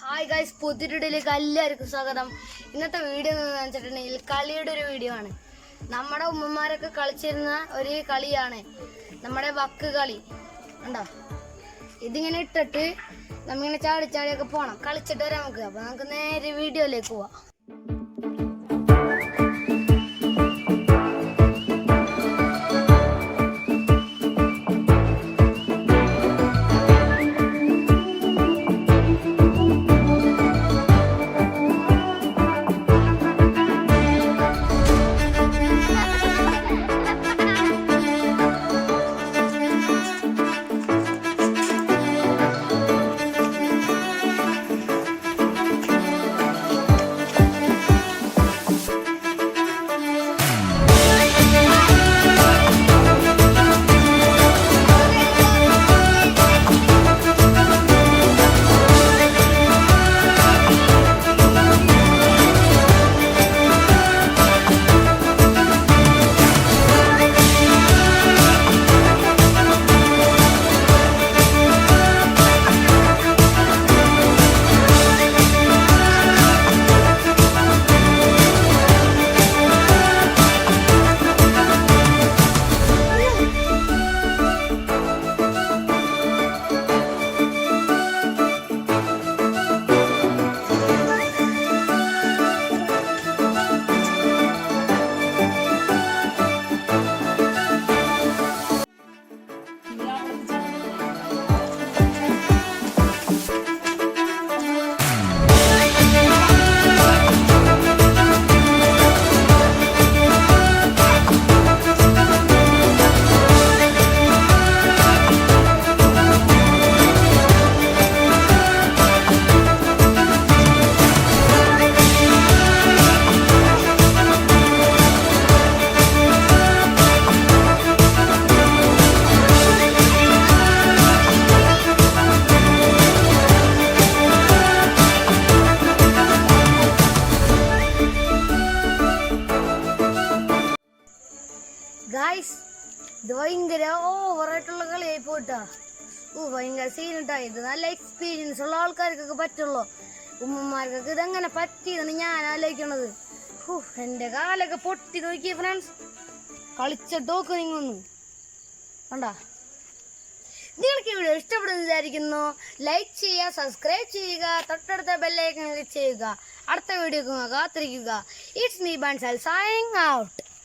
Hi guys, പുതിയൊരുടിലേക്ക് എല്ലാവർക്കും സ്വാഗതം. ഇന്നത്തെ വീഡിയോ എന്ന് വെച്ചിട്ടുണ്ടെങ്കിൽ കളിയുടെ ഒരു വീഡിയോ ആണ്. നമ്മുടെ ഉമ്മമാരൊക്കെ കളിച്ചിരുന്ന ഒരു കളിയാണ് നമ്മുടെ വക്ക് കളി. ഉണ്ടോ? ഇതിങ്ങനെ ഇട്ടിട്ട് നമ്മിങ്ങനെ ചാടിച്ചാടിയൊക്കെ പോകണം. കളിച്ചിട്ട് വരാം നമുക്ക്. അപ്പൊ നമുക്ക് നേരെ വീഡിയോയിലേക്ക് പോവാം. ഗൈസ്, ഇത് ഭയങ്കര ഓവറായിട്ടുള്ള കളിയായി പോയിട്ടാ. ഭയങ്കര സീനിട്ടാ. ഇത് നല്ല എക്സ്പീരിയൻസ് ഉള്ള ആൾക്കാർക്കൊക്കെ പറ്റുള്ളൂ. ഉമ്മമാർക്കൊക്കെ ഇതെങ്ങനെ പറ്റിയതാണ് ഞാൻ ആലോചിക്കണത്. എന്റെ കാലൊക്കെ പൊട്ടി നോക്കിയ ഫ്രണ്ട്സ്. കളിച്ചിട്ടോക്ക് നിങ്ങൊന്ന് കണ്ടാ. നിങ്ങൾക്ക് വീഡിയോ ഇഷ്ടപ്പെടുന്ന വിചാരിക്കുന്നു. ലൈക്ക് ചെയ്യുക, സബ്സ്ക്രൈബ് ചെയ്യുക, തൊട്ടടുത്ത ബെല്ലൈക്കൺ ക്ലിക്ക് ചെയ്യുക. അടുത്ത വീഡിയോക്ക് കാത്തിരിക്കുക. It's me Bansal signing out.